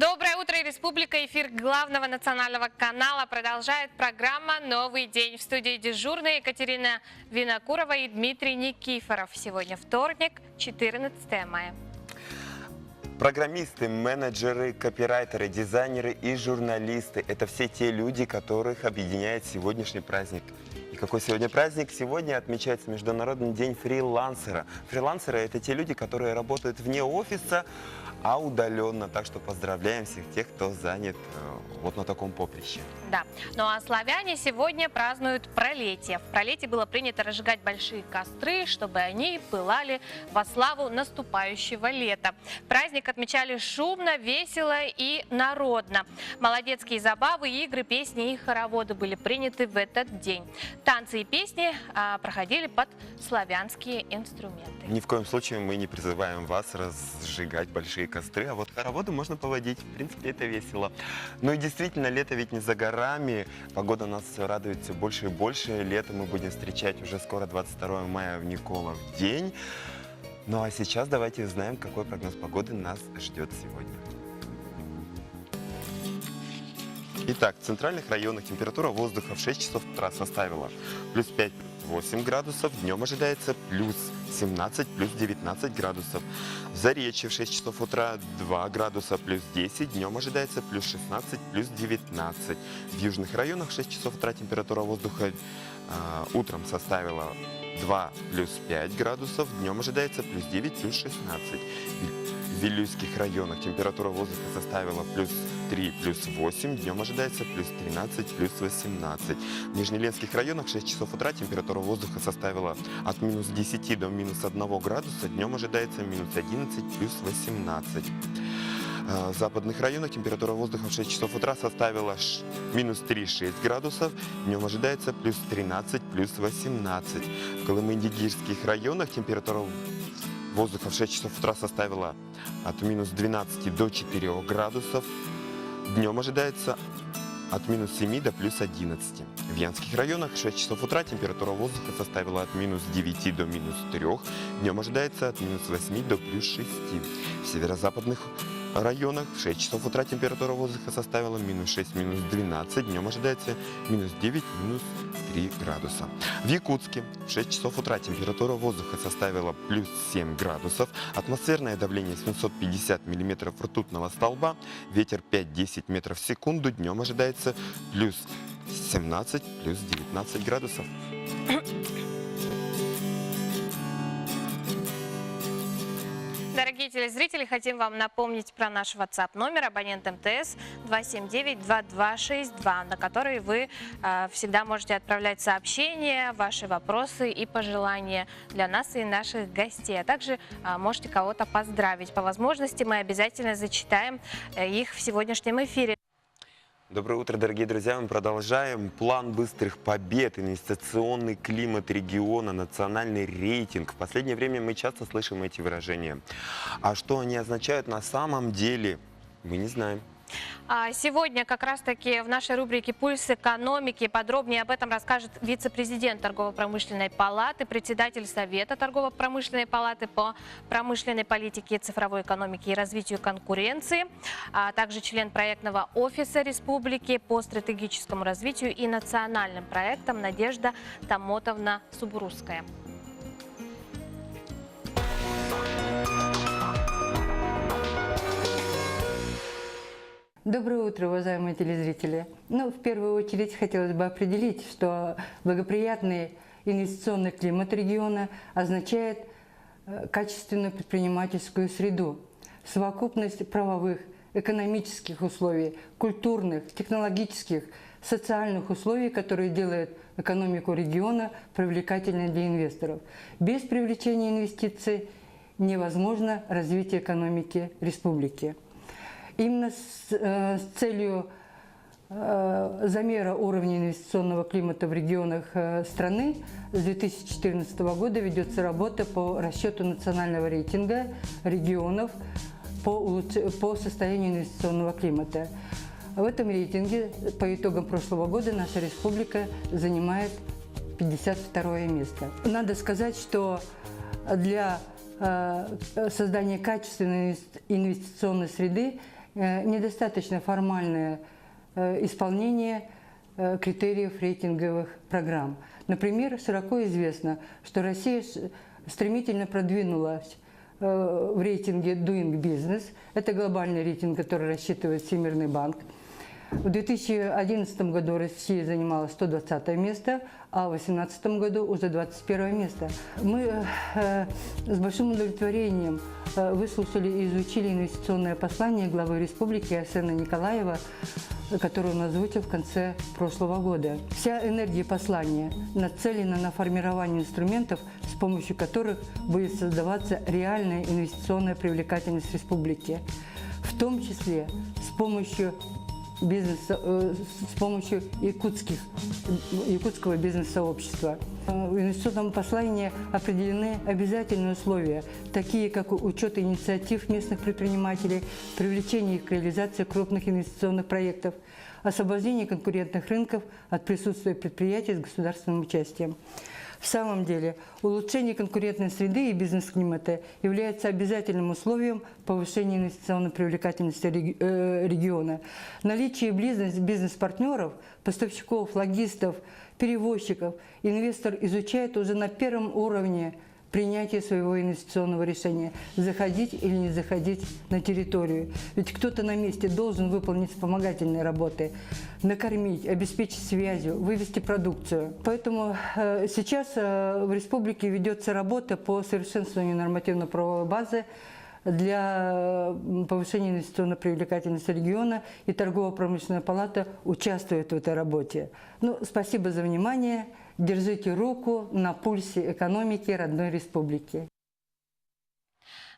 Доброе утро, Республика. Эфир главного национального канала продолжает программа «Новый день». В студии дежурная Екатерина Винокурова и Дмитрий Никифоров. Сегодня вторник, 14 мая. Программисты, менеджеры, копирайтеры, дизайнеры и журналисты – это все те люди, которых объединяет сегодняшний праздник. И какой сегодня праздник? Сегодня отмечается Международный день фрилансера. Фрилансеры – это те люди, которые работают вне офиса, а удаленно. Так что поздравляем всех тех, кто занят вот на таком поприще. Да. Ну а славяне сегодня празднуют Пролетие. В Пролетии было принято разжигать большие костры, чтобы они пылали во славу наступающего лета. Праздник отмечали шумно, весело и народно. Молодецкие забавы, игры, песни и хороводы были приняты в этот день. Танцы и песни проходили под славянские инструменты. Ни в коем случае мы не призываем вас разжигать большие костры, а вот хороводы можно поводить. В принципе, это весело. Ну и действительно, лето ведь не за горами. Погода нас все радует все больше и больше. Лето мы будем встречать уже скоро, 22 мая, в Николов день. Ну а сейчас давайте узнаем, какой прогноз погоды нас ждет сегодня. Итак, в центральных районах температура воздуха в 6 часов утра составила плюс 5-8 градусов, днем ожидается плюс 17, плюс 19 градусов. В Заречье в 6 часов утра 2 градуса, плюс 10, днем ожидается плюс 16, плюс 19. В южных районах в 6 часов утра температура воздуха утром составила 2 плюс 5 градусов, днем ожидается плюс 9, плюс 16. В Вилюйских районах температура воздуха составила плюс 3, плюс 8, днем ожидается плюс 13, плюс 18. В Нижнеленских районах в 6 часов утра температура воздуха составила от минус 10 до минус 1 градуса, днем ожидается минус 11, плюс 18. В западных районах температура воздуха в 6 часов утра составила минус 3-6 градусов, днем ожидается плюс 13, плюс 18. В Колымы-Дигирских районах температура воздуха в 6 часов утра составила от минус 12 до 4 градусов, днем ожидается от минус 7 до плюс 11. В Янских районах в 6 часов утра температура воздуха составила от минус 9 до минус 3, днем ожидается от минус 8 до плюс 6. В северо-западных районах в 6 часов утра температура воздуха составила минус 6, минус 12, днем ожидается минус 9, минус 3 градуса. В Якутске в 6 часов утра температура воздуха составила плюс 7 градусов, атмосферное давление 750 миллиметров ртутного столба, ветер 5-10 метров в секунду, днем ожидается плюс 17, плюс 19 градусов. Дорогие телезрители, хотим вам напомнить про наш WhatsApp номер, абонент МТС 279-2262, на который вы всегда можете отправлять сообщения, ваши вопросы и пожелания для нас и наших гостей. А также можете кого-то поздравить. По возможности мы обязательно зачитаем их в сегодняшнем эфире. Доброе утро, дорогие друзья. Мы продолжаем. План быстрых побед, инвестиционный климат региона, национальный рейтинг. В последнее время мы часто слышим эти выражения. А что они означают на самом деле, мы не знаем. Сегодня как раз-таки в нашей рубрике «Пульс экономики» подробнее об этом расскажет вице-президент Торгово-промышленной палаты, председатель Совета Торгово-промышленной палаты по промышленной политике, цифровой экономике и развитию конкуренции, а также член проектного офиса республики по стратегическому развитию и национальным проектам Надежда Тамотовна Субрусская. Доброе утро, уважаемые телезрители. В первую очередь хотелось бы определить, что благоприятный инвестиционный климат региона означает качественную предпринимательскую среду, совокупность правовых, экономических условий, культурных, технологических, социальных условий, которые делают экономику региона привлекательной для инвесторов. Без привлечения инвестиций невозможно развитие экономики республики. Именно с целью замера уровня инвестиционного климата в регионах страны с 2014 года ведется работа по расчету национального рейтинга регионов по состоянию инвестиционного климата. В этом рейтинге по итогам прошлого года наша республика занимает 52 место. Надо сказать, что для создания качественной инвестиционной среды недостаточно формальное исполнение критериев рейтинговых программ. Например, широко известно, что Россия стремительно продвинулась в рейтинге Doing Business. Это глобальный рейтинг, который рассчитывает Всемирный банк. В 2011 году Россия занимала 120 место, а в 2018 году уже 21 место. Мы с большим удовлетворением выслушали и изучили инвестиционное послание главы республики Арсена Николаева, которое он озвучил в конце прошлого года. Вся энергия послания нацелена на формирование инструментов, с помощью которых будет создаваться реальная инвестиционная привлекательность республики, в том числе с помощью якутского бизнес-сообщества. В инвестиционном послании определены обязательные условия, такие как учет инициатив местных предпринимателей, привлечение их к реализации крупных инвестиционных проектов, освобождение конкурентных рынков от присутствия предприятий с государственным участием. В самом деле, улучшение конкурентной среды и бизнес-климата является обязательным условием повышения инвестиционной привлекательности региона. Наличие и близость бизнес-партнеров, поставщиков, логистов, перевозчиков инвестор изучает уже на первом уровне принятия своего инвестиционного решения – заходить или не заходить на территорию. Ведь кто-то на месте должен выполнить вспомогательные работы, накормить, обеспечить связью, вывести продукцию. Поэтому сейчас в республике ведется работа по совершенствованию нормативно-правовой базы для повышения инвестиционной привлекательности региона, и торгово-промышленная палата участвует в этой работе. Спасибо за внимание. Держите руку на пульсе экономики родной республики.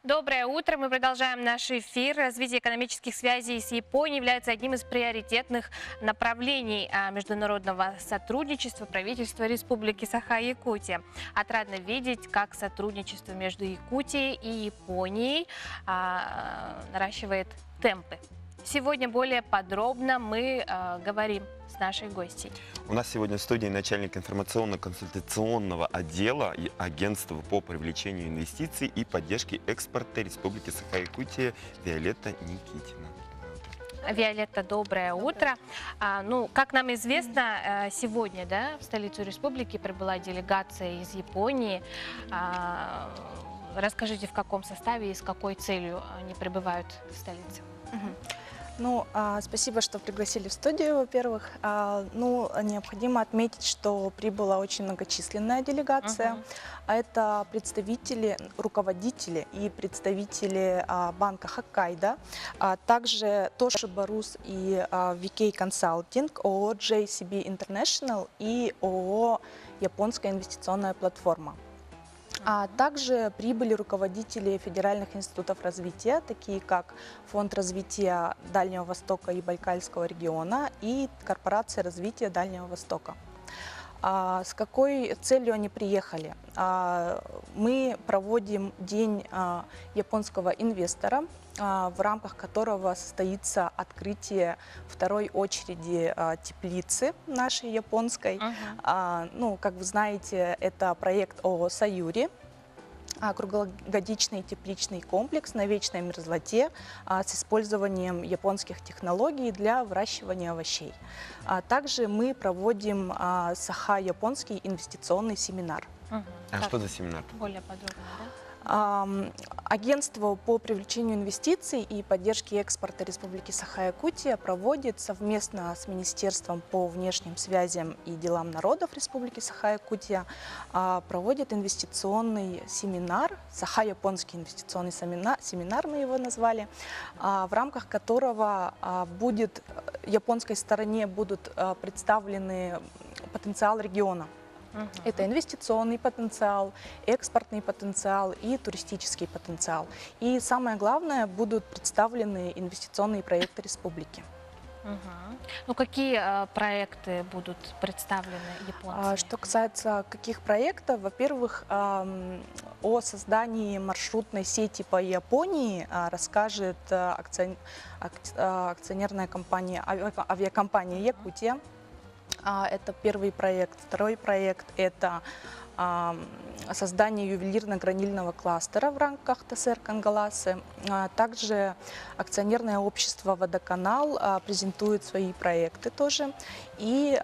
Доброе утро. Мы продолжаем наш эфир. Развитие экономических связей с Японией является одним из приоритетных направлений международного сотрудничества правительства Республики Саха-Якутия. Отрадно видеть, как сотрудничество между Якутией и Японией наращивает темпы. Сегодня более подробно мы говорим с нашей гостьей. У нас сегодня в студии начальник информационно-консультационного отдела и агентства по привлечению инвестиций и поддержке экспорта Республики Саха-Якутия Виолетта Никитина. Виолетта, доброе утро. Как нам известно, сегодня в столицу республики прибыла делегация из Японии. Расскажите, в каком составе и с какой целью они прибывают в столицу? Спасибо, что пригласили в студию, во-первых. Необходимо отметить, что прибыла очень многочисленная делегация. Это представители, руководители и представители банка Хоккайдо, также Toshiba Rus и VK Consulting, ООО JCB International и ООО «Японская инвестиционная платформа». Также прибыли руководители федеральных институтов развития, такие как Фонд развития Дальнего Востока и Байкальского региона и Корпорация развития Дальнего Востока. С какой целью они приехали? Мы проводим День японского инвестора, в рамках которого состоится открытие второй очереди теплицы нашей японской. Как вы знаете, это проект ООО «Саюри», круглогодичный тепличный комплекс на вечной мерзлоте с использованием японских технологий для выращивания овощей. Также мы проводим Саха-японский инвестиционный семинар. Что за семинар? Более подробно, да? Агентство по привлечению инвестиций и поддержке экспорта Республики Саха-Якутия проводит совместно с Министерством по внешним связям и делам народов Республики Саха-Якутия проводит инвестиционный семинар, Саха-японский инвестиционный семинар мы его назвали, в рамках которого японской стороне будут представлены потенциал региона. Это инвестиционный потенциал, экспортный потенциал и туристический потенциал. И самое главное, будут представлены инвестиционные проекты республики. Какие проекты будут представлены японцами? Что касается каких проектов, во-первых, о создании маршрутной сети по Японии расскажет акционерная компания, авиакомпания «Якутия». Это первый проект. Второй проект – это создание ювелирно-гранильного кластера в рамках ТСР «Кангаласы». Также акционерное общество «Водоканал» презентует свои проекты тоже. И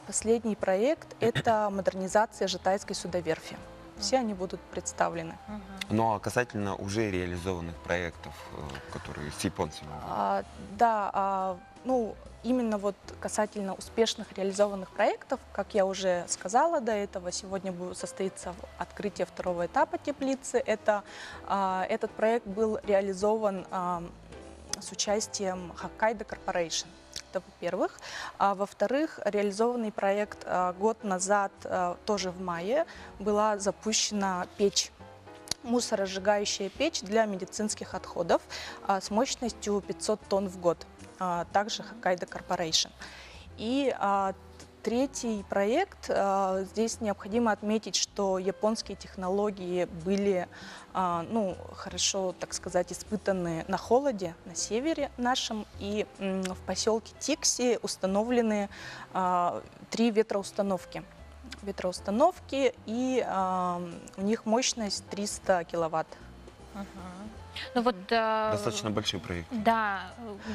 последний проект – это модернизация Житайской судоверфи. Все они будут представлены. Ну а касательно уже реализованных проектов, которые с японцами? Да, ну, именно вот касательно успешных реализованных проектов, как я уже сказала до этого, сегодня состоится открытие второго этапа теплицы. Этот проект был реализован с участием Hokkaido Corporation. Это во-первых. Во-вторых, реализованный проект год назад, тоже в мае, была запущена печь. Мусоросжигающая печь для медицинских отходов с мощностью 500 тонн в год. Также Hokkaido Corporation. И третий проект, здесь необходимо отметить, что японские технологии были ну, хорошо, так сказать, испытаны на холоде, на севере нашем. И в поселке Тикси установлены 3 ветроустановки. И у них мощность 300 киловатт. Ну, вот, Достаточно большой проект. Да,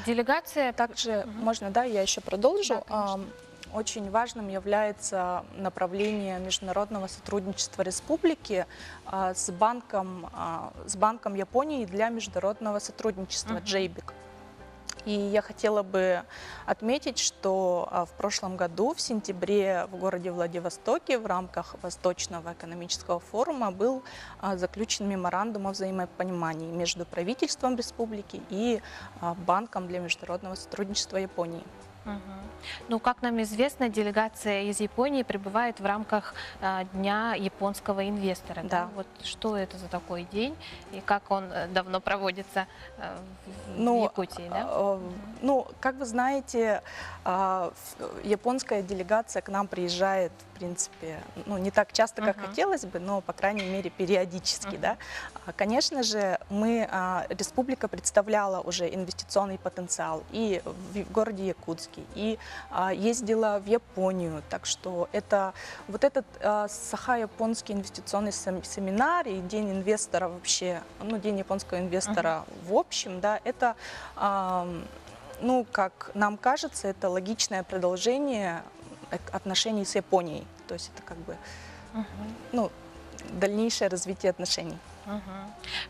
делегация... Также можно, да, я еще продолжу. Да, очень важным является направление международного сотрудничества республики с банком Японии для международного сотрудничества JBIC. И я хотела бы отметить, что в прошлом году, в сентябре, в городе Владивостоке в рамках Восточного экономического форума был заключен меморандум о взаимопонимании между правительством республики и Банком для международного сотрудничества Японии. Ну, как нам известно, делегация из Японии прибывает в рамках Дня японского инвестора. Да. Вот что это за такой день и как он давно проводится в Якутии? Да? Ну, как вы знаете, японская делегация к нам приезжает, в принципе, ну, не так часто, как хотелось бы, но, по крайней мере, периодически. Да? Конечно же, республика представляла уже инвестиционный потенциал и в городе Якутске, и ездила в Японию. Так что вот этот Саха-японский инвестиционный семинар и День инвестора вообще, ну, День японского инвестора в общем, да, это, ну, как нам кажется, это логичное продолжение отношений с Японией. То есть это как бы, ну, дальнейшее развитие отношений.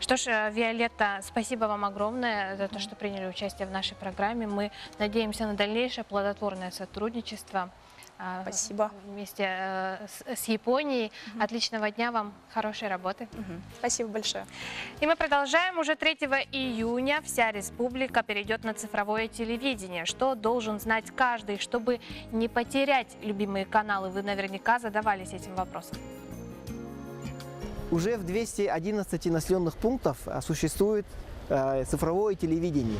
Что ж, Виолетта, спасибо вам огромное за то, что приняли участие в нашей программе. Мы надеемся на дальнейшее плодотворное сотрудничество. Спасибо. Вместе с Японией. Отличного дня вам, хорошей работы. Спасибо большое. И мы продолжаем. Уже 3 июня вся республика перейдет на цифровое телевидение. Что должен знать каждый, чтобы не потерять любимые каналы? Вы наверняка задавались этим вопросом. Уже в 211 населенных пунктах существует цифровое телевидение.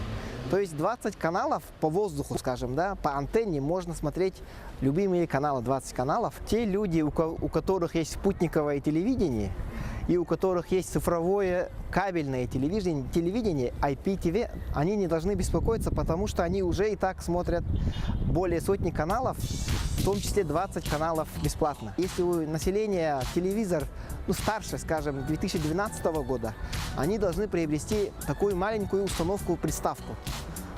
То есть 20 каналов по воздуху, скажем, да, по антенне можно смотреть любимые каналы, 20 каналов. Те люди, у которых есть спутниковое телевидение и у которых есть цифровое кабельное телевидение, IPTV, они не должны беспокоиться, потому что они уже и так смотрят более сотни каналов, в том числе 20 каналов бесплатно. Если у населения телевизор, ну, старше, скажем, 2012 года, они должны приобрести такую маленькую установку-приставку.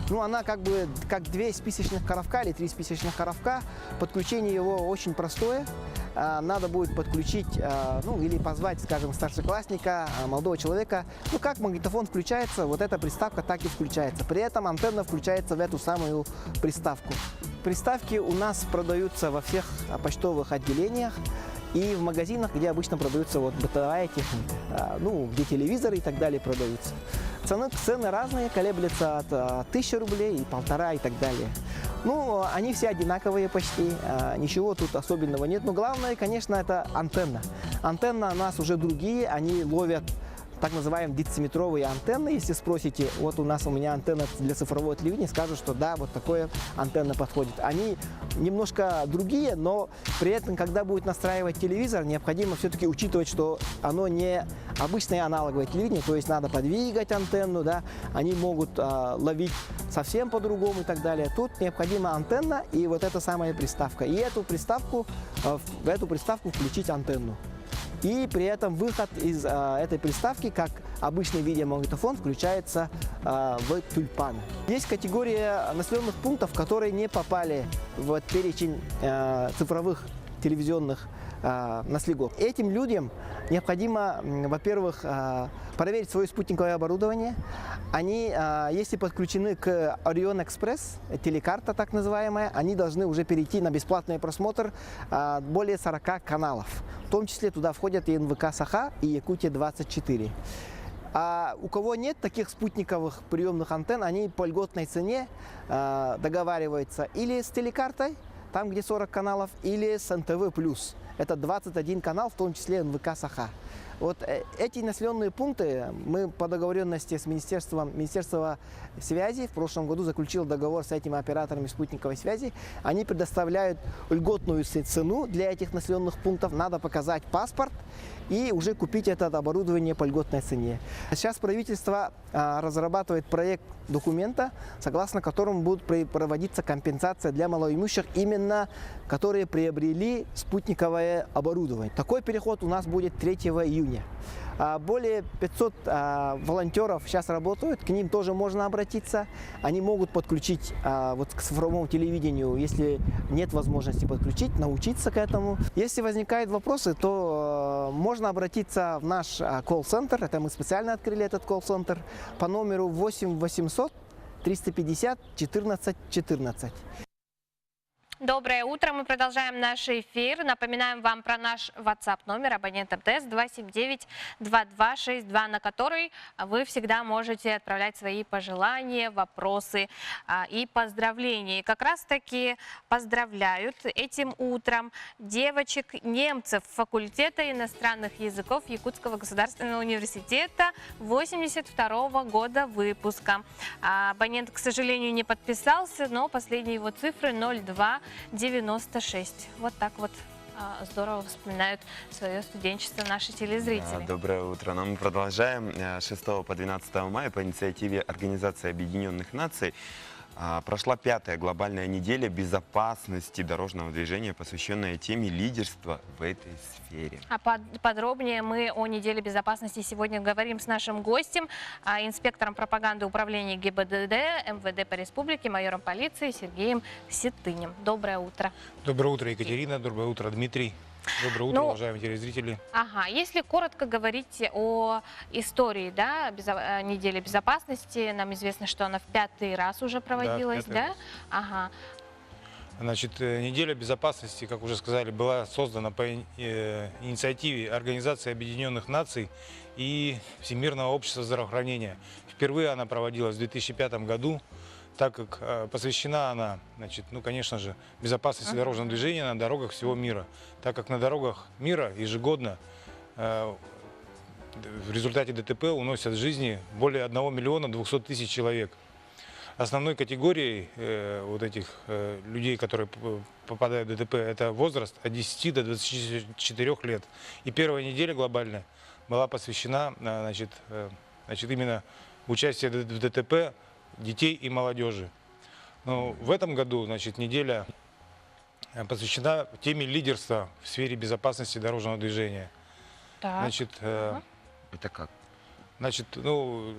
Ну, она как бы как 2 спичечных коровка или 3 спичечных коровка. Подключение его очень простое. Надо будет подключить, ну, или позвать, скажем, старшеклассника, молодого человека. Ну, как магнитофон включается, вот эта приставка так и включается. При этом антенна включается в эту самую приставку. Приставки у нас продаются во всех почтовых отделениях и в магазинах, где обычно продаются вот бытовая техника, ну, где телевизоры и так далее продаются. Цены разные, колеблются от 1000 рублей и 1500 и так далее. Ну, они все одинаковые почти, ничего тут особенного нет. Но главное, конечно, это антенна. Антенна у нас уже другие, они ловят так называемые дециметровые антенны. Если спросите, вот у меня антенна для цифрового телевидения, скажут, что да, вот такая антенна подходит. Они немножко другие, но при этом, когда будет настраивать телевизор, необходимо все-таки учитывать, что оно не обычное аналоговое телевидение, то есть надо подвигать антенну, да, они могут ловить совсем по-другому и так далее. Тут необходима антенна и вот эта самая приставка. И в эту приставку включить антенну. И при этом выход из этой приставки, как обычный видеомагнитофон, включается в тюльпан. Есть категория населенных пунктов, которые не попали в перечень цифровых телевизионных наследников. Этим людям необходимо, во-первых, проверить свое спутниковое оборудование. Они, если подключены к Orion Express, телекарта так называемая, они должны уже перейти на бесплатный просмотр более 40 каналов. В том числе туда входят и НВК Саха, и Якутия-24. А у кого нет таких спутниковых приемных антенн, они по льготной цене договариваются или с телекартой, там где 40 каналов, или с НТВ+. Это 21 канал, в том числе НВК Саха. Вот эти населенные пункты мы по договоренности с Министерством связи в прошлом году заключил договор с этими операторами спутниковой связи. Они предоставляют льготную цену для этих населенных пунктов. Надо показать паспорт и уже купить это оборудование по льготной цене. Сейчас правительство разрабатывает проект документа, согласно которому будет проводиться компенсация для малоимущих, именно которые приобрели спутниковое оборудование. Такой переход у нас будет 3 июня. Более 500 волонтеров сейчас работают, к ним тоже можно обратиться. Они могут подключить вот к цифровому телевидению, если нет возможности подключить, научиться к этому. Если возникают вопросы, то можно обратиться в наш колл-центр, это мы специально открыли этот колл-центр, по номеру 8 800 350 14 14. Доброе утро, мы продолжаем наш эфир. Напоминаем вам про наш WhatsApp номер абонент МТС 279-2262, на который вы всегда можете отправлять свои пожелания, вопросы и поздравления. И как раз таки поздравляют этим утром девочек-немцев факультета иностранных языков Якутского государственного университета 82-го года выпуска. Абонент, к сожалению, не подписался, но последние его цифры 0296. Вот так вот здорово вспоминают свое студенчество наши телезрители. Доброе утро. Но мы продолжаем. 6 по 12 мая по инициативе Организации Объединенных Наций прошла 5-я глобальная неделя безопасности дорожного движения, посвященная теме лидерства в этой сфере. А подробнее мы о неделе безопасности сегодня говорим с нашим гостем, инспектором пропаганды управления ГИБДД МВД по республике, майором полиции Сергеем Ситынем. Доброе утро. Доброе утро, Екатерина. Доброе утро, Дмитрий. Доброе утро, уважаемые телезрители. Ага, если коротко говорить о истории, да, недели безопасности, нам известно, что она в 5-й раз уже проводилась, да? Ага. Значит, неделя безопасности, как уже сказали, была создана по инициативе Организации Объединенных Наций и Всемирного общества здравоохранения. Впервые она проводилась в 2005 году. Так как посвящена она, значит, ну, конечно же, безопасности дорожного движения на дорогах всего мира. Так как на дорогах мира ежегодно в результате ДТП уносят жизни более 1 миллиона 200 тысяч человек. Основной категорией вот этих людей, которые попадают в ДТП, это возраст от 10 до 24 лет. И первая неделя глобальная была посвящена, значит, именно участию в ДТП детей и молодежи. Но в этом году, значит, неделя посвящена теме лидерства в сфере безопасности дорожного движения. Так. Значит, Это как? значит, ну,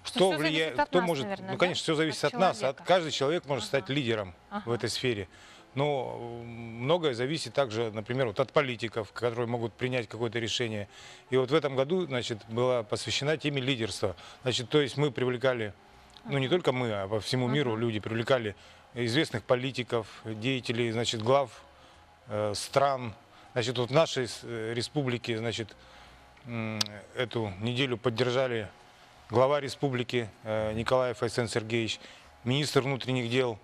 Что всё зависит от кто нас, может, наверное, ну, конечно, да? все зависит От от нас. человека. Каждый человек может стать лидером в этой сфере. Но многое зависит также, например, вот от политиков, которые могут принять какое-то решение. И вот в этом году, значит, была посвящена теме лидерства. Значит, то есть мы привлекали, ну не только мы, а по всему миру люди привлекали известных политиков, деятелей, значит, глав стран. Значит, вот в нашей республике, значит, эту неделю поддержали глава республики Николаев Айсен Сергеевич, министр внутренних дел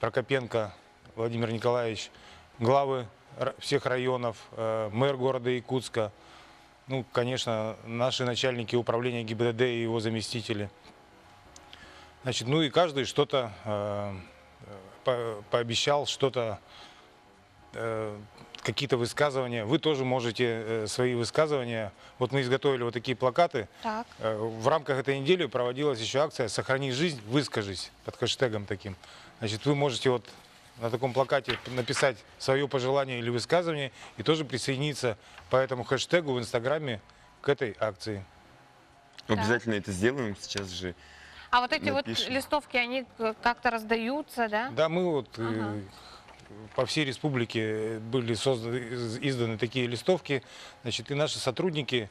Прокопенко Владимир Николаевич, главы всех районов, мэр города Якутска, ну, конечно, наши начальники управления ГИБДД и его заместители. Значит, ну и каждый что-то пообещал, что-то, какие-то высказывания. Вы тоже можете свои высказывания. Вот мы изготовили вот такие плакаты. Так. В рамках этой недели проводилась еще акция «Сохрани жизнь, выскажись» под хэштегом таким. Значит, вы можете вот на таком плакате написать свое пожелание или высказывание и тоже присоединиться по этому хэштегу в Инстаграме к этой акции. Обязательно это сделаем сейчас же. А вот эти вот Напишем. листовки, они как-то раздаются, да? Да, мы вот Ага. по всей республике были изданы такие листовки, значит, и наши сотрудники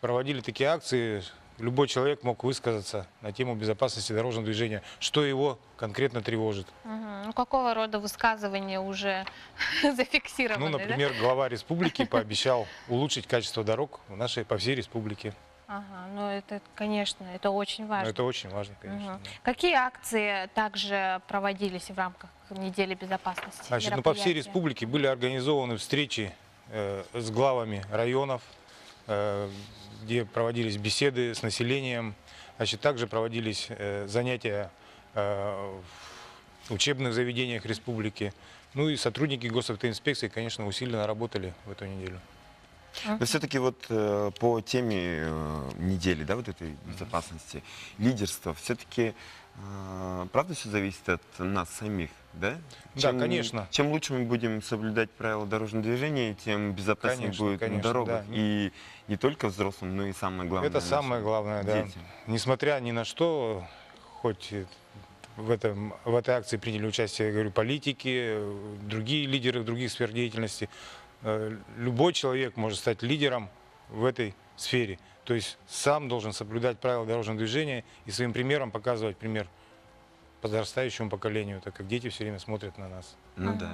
проводили такие акции. Любой человек мог высказаться на тему безопасности дорожного движения, что его конкретно тревожит. Мгм. Ну, какого рода высказывания уже зафиксированы, Ну, да? например, глава республики пообещал улучшить качество дорог по всей республике. Ага, ну это, конечно, это очень Но важно. это очень важно, конечно. Мгм. да. Какие акции также проводились в рамках недели безопасности? Значит, по всей мероприятия? республике были организованы встречи с главами районов, где проводились беседы с населением. Значит, также проводились занятия в учебных заведениях республики. Ну и сотрудники госавтоинспекции, конечно, усиленно работали в эту неделю. Но все-таки вот по теме недели, да, вот этой безопасности, лидерства, все-таки, правда, все зависит от нас самих, да? Да, конечно. Чем лучше мы будем соблюдать правила дорожного движения, тем безопаснее Конечно, будет на конечно, дорогах. да. И не только взрослым, но и самое главное. Это самое главное, да. детям. Несмотря ни на что, хоть в этой акции приняли участие, я говорю, политики, другие лидеры в других сфер деятельности, любой человек может стать лидером в этой сфере. То есть сам должен соблюдать правила дорожного движения и своим примером показывать пример подрастающему поколению, так как дети все время смотрят на нас. Ну да,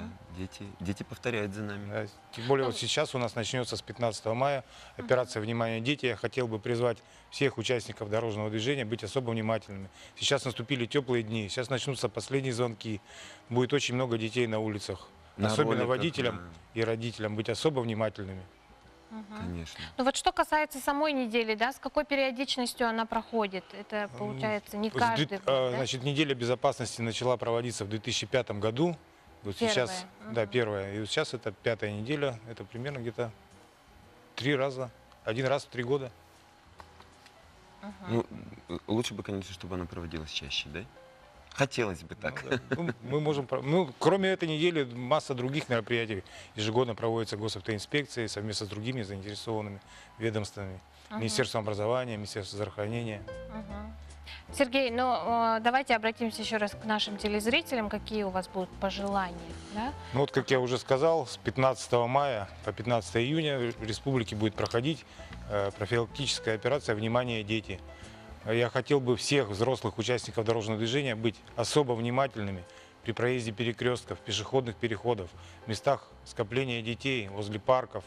дети повторяют за нами. Да. Тем более вот сейчас у нас начнется с 15 мая операция «Внимание, дети». Я хотел бы призвать всех участников дорожного движения быть особо внимательными. Сейчас наступили теплые дни, сейчас начнутся последние звонки. Будет очень много детей на улицах. На Особенно роликах, водителям да. и родителям быть особо внимательными. Конечно. Ну вот что касается самой недели, да, с какой периодичностью она проходит? Это получается не каждый год, да? Значит, неделя безопасности начала проводиться в 2005 году. Вот сейчас, Первая. да, первая. И вот сейчас это 5-я неделя. Это примерно где-то 3 раза. 1 раз в 3 года. Ну, лучше бы, конечно, чтобы она проводилась чаще, да? Хотелось бы так. Ну, да. Ну, мы можем, кроме этой недели, масса других мероприятий ежегодно проводится госавтоинспекцией совместно с другими заинтересованными ведомствами. Министерством образования, Министерством здравоохранения. Сергей, ну давайте обратимся еще раз к нашим телезрителям. Какие у вас будут пожелания? Да? Ну вот, как я уже сказал, с 15 мая по 15 июня в республике будет проходить профилактическая операция «Внимание, дети». Я хотел бы всех взрослых участников дорожного движения быть особо внимательными при проезде перекрестков, пешеходных переходов, в местах скопления детей, возле парков,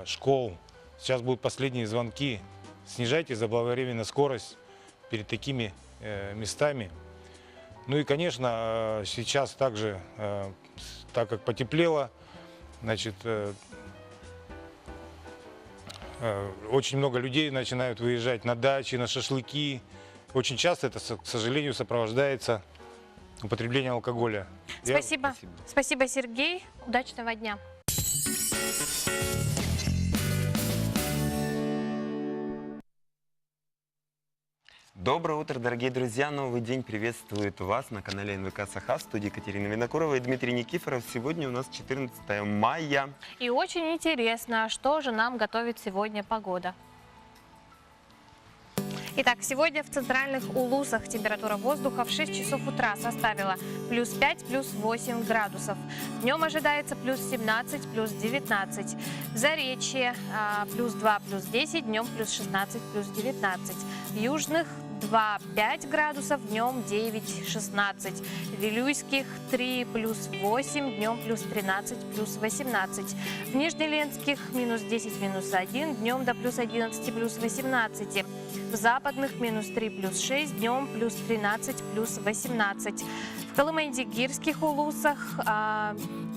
школ. Сейчас будут последние звонки. Снижайте заблаговременно скорость перед такими местами. Ну и, конечно, сейчас также, так как потеплело, значит, очень много людей начинают выезжать на дачи, на шашлыки. Очень часто это, к сожалению, сопровождается употреблением алкоголя. Спасибо. Спасибо, Сергей. Удачного дня. Доброе утро, дорогие друзья! Новый день приветствует вас на канале НВК Саха, в студии Екатерина Винокурова и Дмитрий Никифоров. Сегодня у нас 14 мая. И очень интересно, что же нам готовит сегодня погода. Итак, сегодня в центральных Улусах температура воздуха в 6 часов утра составила плюс 5, плюс 8 градусов. Днем ожидается плюс 17, плюс 19. В Заречье плюс 2, плюс 10, днем плюс 16, плюс 19. В Южных 2-5 градусов, днем 9-16. В Вилюйских 3 плюс 8, днем плюс 13 плюс 18. В Нижнеленских минус 10 минус 1, днем до плюс 11 плюс 18. В Западных минус 3 плюс 6, днем плюс 13 плюс 18. В Колымендигирских Улусах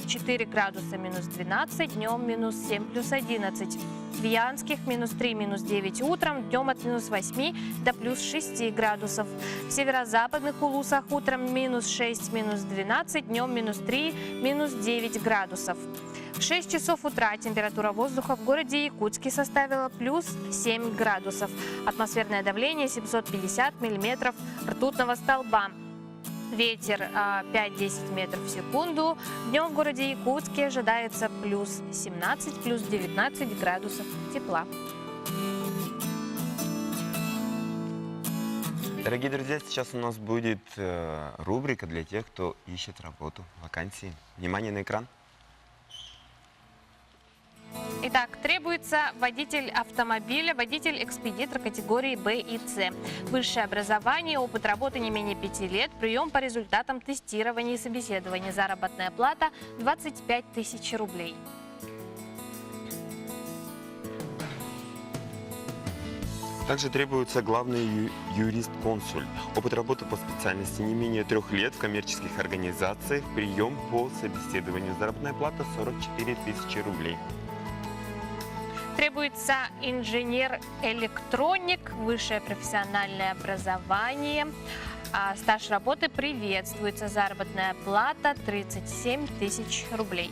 4 градуса минус 12, днем минус 7 плюс 11. В Янских минус 3 минус 9 утром, днем от минус 8 до плюс 6 градусов. В северо-западных Улусах утром минус 6 минус 12, днем минус 3 минус 9 градусов. В 6 часов утра температура воздуха в городе Якутске составила плюс 7 градусов. Атмосферное давление 750 миллиметров ртутного столба. Ветер 5-10 метров в секунду. Днем в городе Якутске ожидается плюс 17, плюс 19 градусов тепла. Дорогие друзья, сейчас у нас будет рубрика для тех, кто ищет работу, вакансии. Внимание на экран. Итак, требуется водитель автомобиля, водитель-экспедитор категории Б и С. Высшее образование, опыт работы не менее 5 лет, прием по результатам тестирования и собеседования. Заработная плата 25 тысяч рублей. Также требуется главный юрист-консуль. Опыт работы по специальности не менее 3 лет в коммерческих организациях, прием по собеседованию. Заработная плата 44 тысячи рублей. Требуется инженер-электроник, высшее профессиональное образование. Стаж работы приветствуется. Заработная плата 37 тысяч рублей.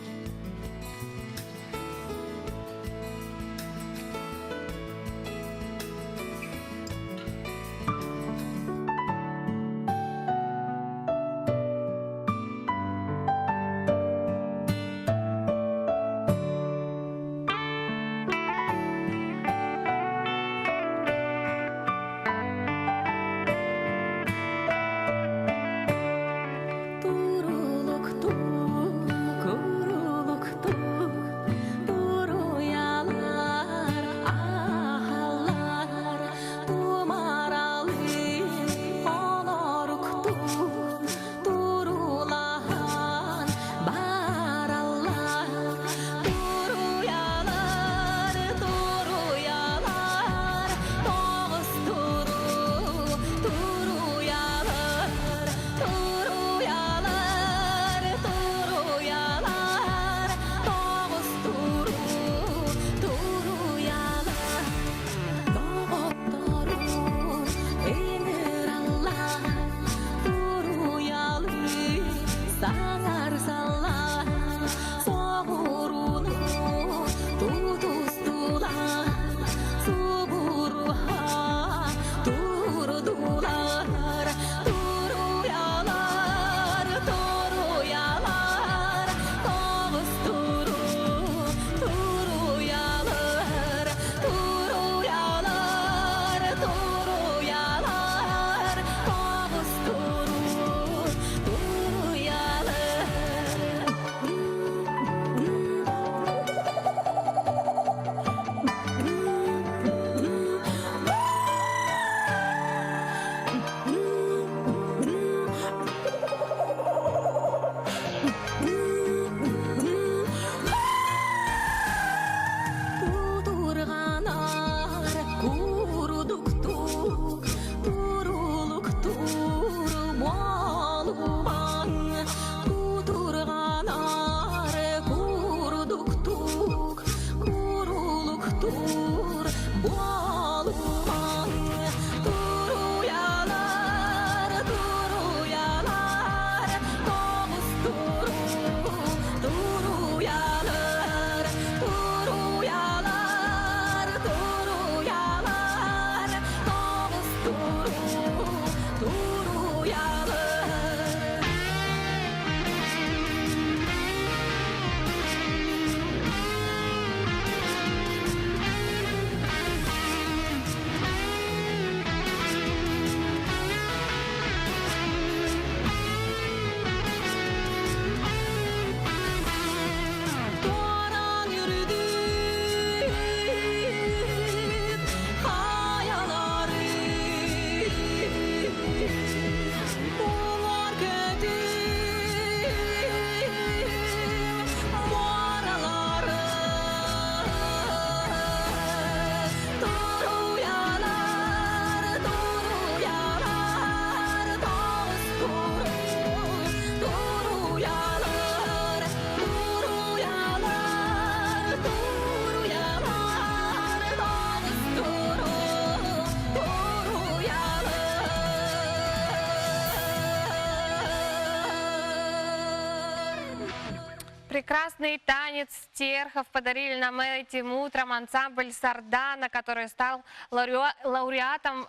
Прекрасный танец стерхов подарили нам этим утром ансамбль «Сардана», который стал лауреатом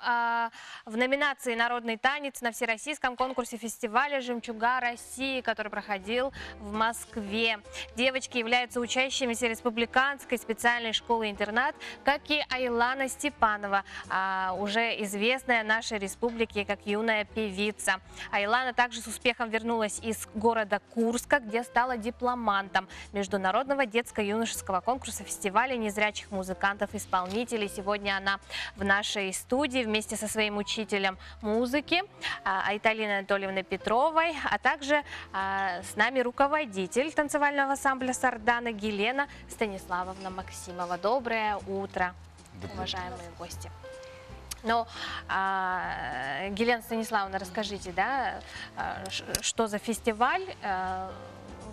в номинации «Народный танец» на всероссийском конкурсе фестиваля «Жемчуга России», который проходил в Москве. Девочки являются учащимися республиканской специальной школы-интернат, как и Айлана Степанова, уже известная нашей республике как юная певица. Айлана также с успехом вернулась из города Курска, где стала дипломантом международного детско-юношеского конкурса фестиваля незрячих музыкантов-исполнителей. Сегодня она в нашей студии вместе со своим учителем музыки Айталиной Анатольевной Петровой, а также с нами руководитель танцевального ансамбля «Сардана» Гелена Станиславовна Максимова. Доброе утро, уважаемые гости. Ну, Гелена Станиславовна, расскажите, да, что за фестиваль,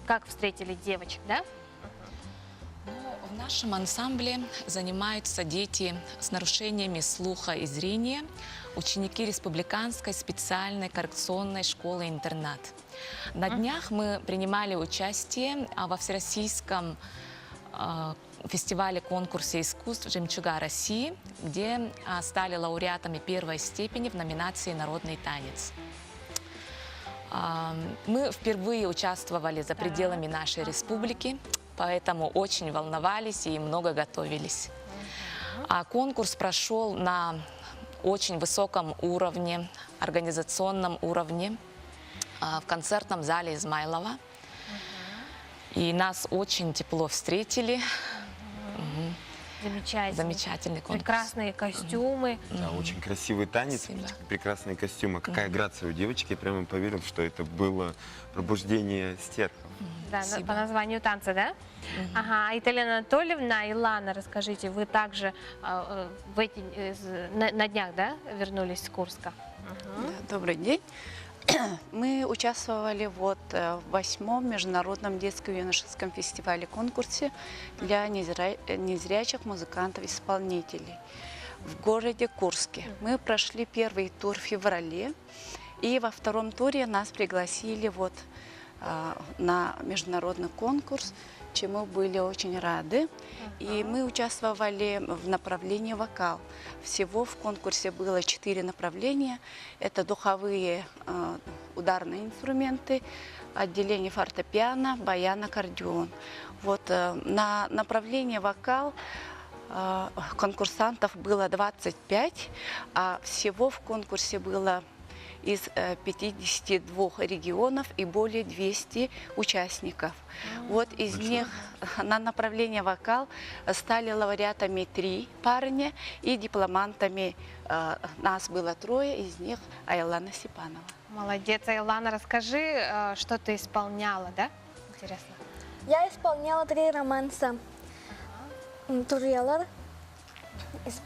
как встретили девочек, да? Ну, в нашем ансамбле занимаются дети с нарушениями слуха и зрения, ученики Республиканской специальной коррекционной школы-интернат. На днях мы принимали участие во всероссийском фестивале-конкурсе искусств «Жемчуга России», где стали лауреатами первой степени в номинации «Народный танец». Мы впервые участвовали за пределами нашей республики, поэтому очень волновались и много готовились. Конкурс прошел на очень высоком уровне, организационном уровне, в концертном зале Измайлова. И нас очень тепло встретили. Замечательно. Замечательный конкурс. Прекрасные костюмы. Да, очень красивый танец, Спасибо. прекрасные костюмы. Какая грация у девочки. Я прямо поверил, что это было пробуждение стерхов. Да, Спасибо. по названию танца, да? Ага, Айталина Анатольевна, Илана, расскажите, вы также на днях, да, вернулись с Курска? Да, добрый день. Мы участвовали в 8-м международном детско-юношеском фестивале-конкурсе для незрячих музыкантов-исполнителей в городе Курске. Мы прошли первый тур в феврале, и во втором туре нас пригласили на международный конкурс, чему были очень рады. И мы участвовали в направлении вокал. Всего в конкурсе было 4 направления. Это духовые ударные инструменты, отделение фортепиано, баян, аккордеон. На направлении вокал конкурсантов было 25, а всего в конкурсе было из 52 регионов и более 200 участников. Из них на направление вокал стали лауреатами 3 парня и дипломантами нас было 3, из них Айлана Степанова. Молодец, Айлана, расскажи, что ты исполняла, да? Интересно. Я исполняла 3 романса. Турьялар,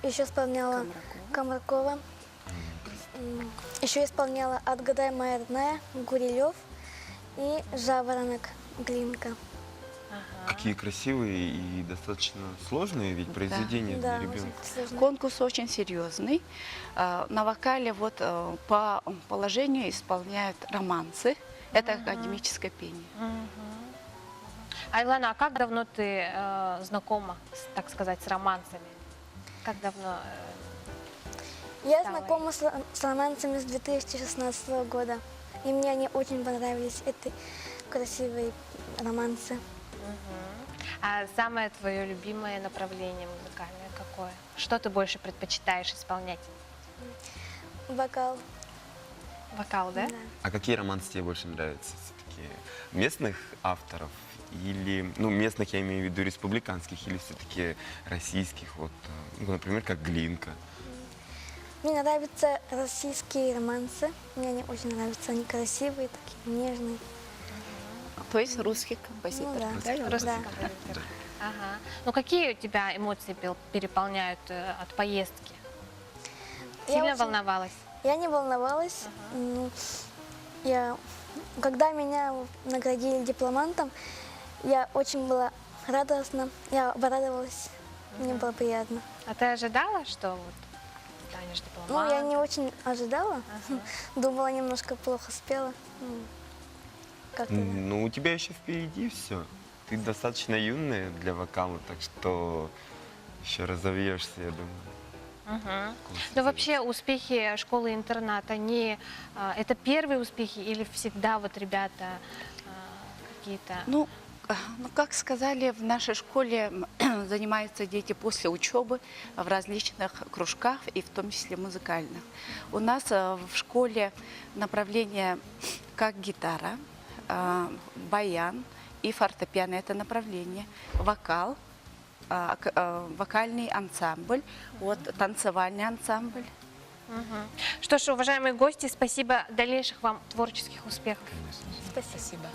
еще исполняла Комаркова. Еще исполняла «Отгадай, моя родная», Гурилев и «Жаворонок», Глинка. Какие красивые и достаточно сложные ведь произведения для ребенка. Конкурс очень серьезный. На вокале по положению исполняют романсы. Это академическое пение. Айлана, а как давно ты знакома, так сказать, с романсами? Как давно? Я Давай. знакома с романсами с 2016 года. И мне они очень понравились, эти красивые романсы. А самое твое любимое направление музыкальное какое? Что ты больше предпочитаешь исполнять? Вокал. Вокал, да? Да. А какие романсы тебе больше нравятся? Все-таки местных авторов или, местных я имею в виду республиканских, или все-таки российских, например, как Глинка? Мне нравятся российские романсы. Мне они очень нравятся. Они красивые, такие нежные. То есть русских композиторов. Ну, да. Да? Русский Да. композитор. Ага. Ну какие у тебя эмоции переполняют от поездки? Я Сильно очень- волновалась? Я не волновалась. Когда меня наградили дипломантом, я очень была радостна. Я обрадовалась. Мне было приятно. А ты ожидала, что станешь дипломатом? Я не очень ожидала. Думала, немножко плохо спела. Как-то, да. У тебя еще впереди все. ты достаточно юная для вокала, так что еще разовьешься, я думаю. Мгм. Но вообще успехи школы-интерната, они это первые успехи или всегда вот ребята какие-то... Ну, как сказали, в нашей школе занимаются дети после учебы в различных кружках, и в том числе музыкальных. У нас в школе направление как гитара, баян и фортепиано – это направление, вокал, вокальный ансамбль, вот, танцевальный ансамбль. Мгм. Что ж, уважаемые гости, спасибо. Дальнейших вам творческих успехов. Спасибо.